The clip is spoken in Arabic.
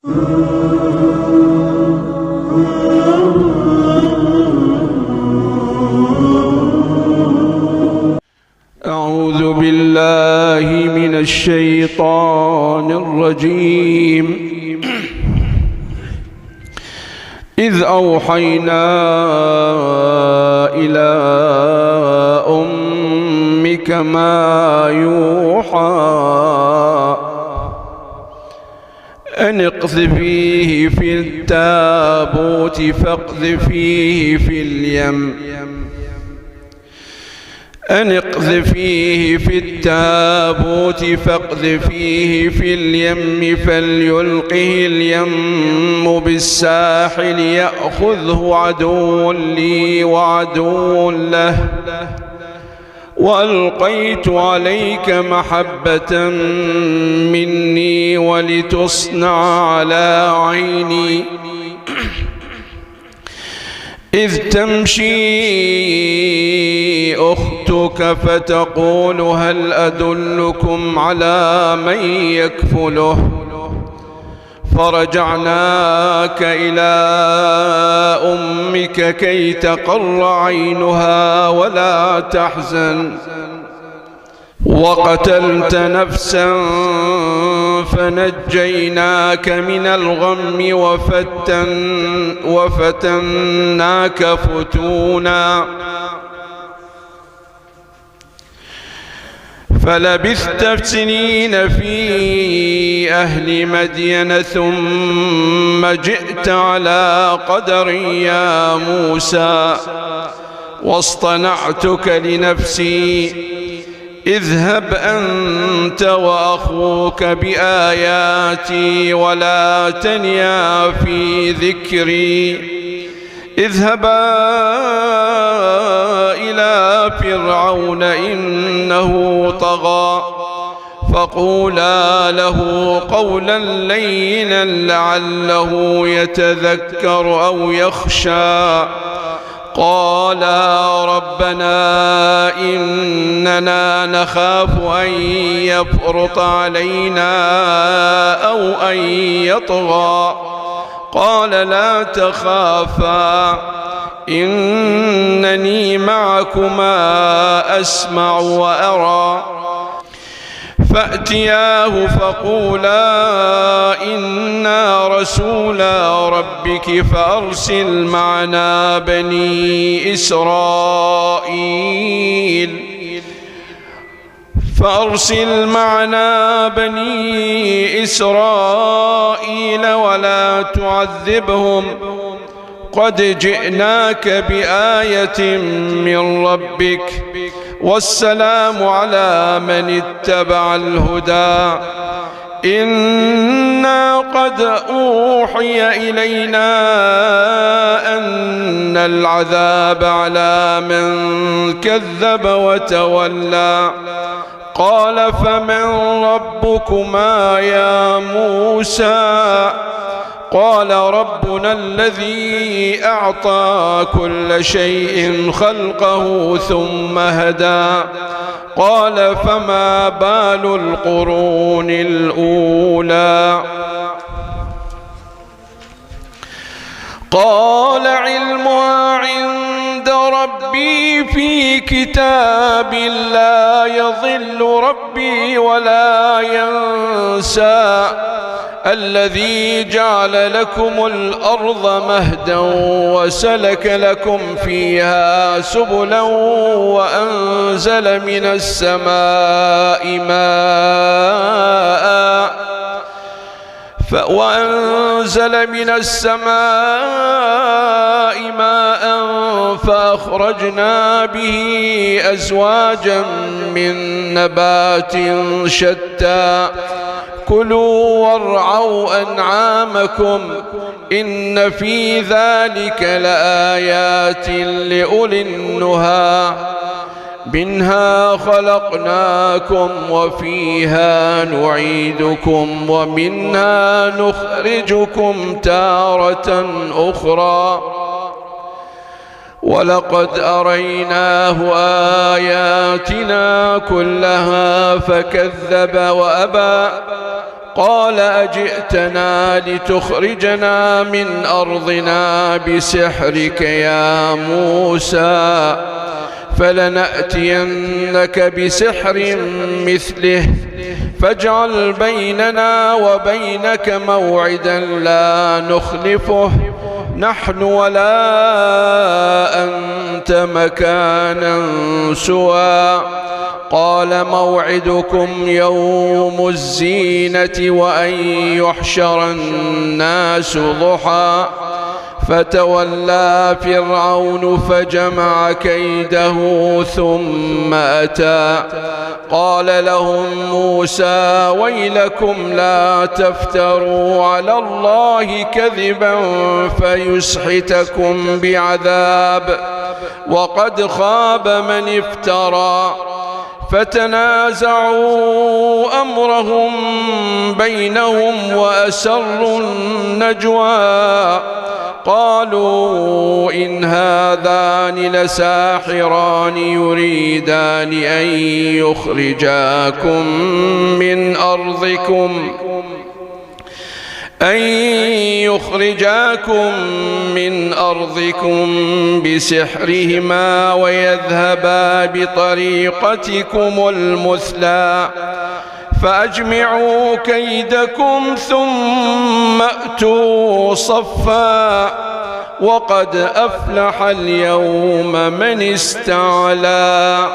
أعوذ بالله من الشيطان الرجيم. إذ أوحينا إلى أمك ما يوحى أن اقذفيه في التابوت فاقذفيه في اليم أن اقذفيه في التابوت فاقذفيه في اليم فليلقه اليم بالساحل يأخذه عدو لي وعدو له وألقيت عليك محبة مني ولتصنع على عيني إذ تمشي أختك فتقول هل أدلكم على من يكفله فرجعناك إلى أمك كي تقر عينها ولا تحزن وقتلت نفسا فنجيناك من الغم وفتناك فتونا فلبثت سنين في أهل مدين ثم جئت على قدر يا موسى واصطنعتك لنفسي اذهب أنت وأخوك بآياتي ولا تنيا في ذكري اذهبا إلى فرعون إنه طغى فقولا له قولا لينا لعله يتذكر أو يخشى قالا ربنا إننا نخاف أن يفرط علينا أو أن يطغى قال لا تخافا إنني معكما أسمع وأرى فأتياه فقولا إنا رسولا ربك فأرسل معنا بني إسرائيل ولا تعذبهم قد جئناك بآية من ربك والسلام على من اتبع الهدى إنا قد أوحي إلينا أن العذاب على من كذب وتولى قال فمن ربكما يا موسى قال ربنا الذي أعطى كل شيء خلقه ثم هدى قال فما بال القرون الأولى قال علمها عند ربي في كتاب لا يضل ربي ولا ينسى الذي جعل لكم الأرض مهدا وسلك لكم فيها سبلا وأنزل من السماء ماء فأخرجنا به أزواجا من نبات شتى كلوا وارعوا أنعامكم إن في ذلك لآيات لأولي النهى منها خلقناكم وفيها نعيدكم ومنها نخرجكم تارة أخرى ولقد أريناه آياتنا كلها فكذب وأبى قال أجئتنا لتخرجنا من أرضنا بسحرك يا موسى فلنأتينك بسحر مثله فاجعل بيننا وبينك موعدا لا نخلفه نحن ولا أنت مكانا سوى قال موعدكم يوم الزينة وأن يحشر الناس ضحى فتولى فرعون فجمع كيده ثم أتى قال لهم موسى ويلكم لا تفتروا على الله كذبا فيسحتكم بعذاب وقد خاب من افترى فتنازعوا أمرهم بينهم وأسروا النجوى قالوا إن هذان لساحران يريدان أن يخرجاكم من أرضكم بسحرهما ويذهبا بطريقتكم المثلى فأجمعوا كيدكم ثم أتوا صفا وقد أفلح اليوم من استعلى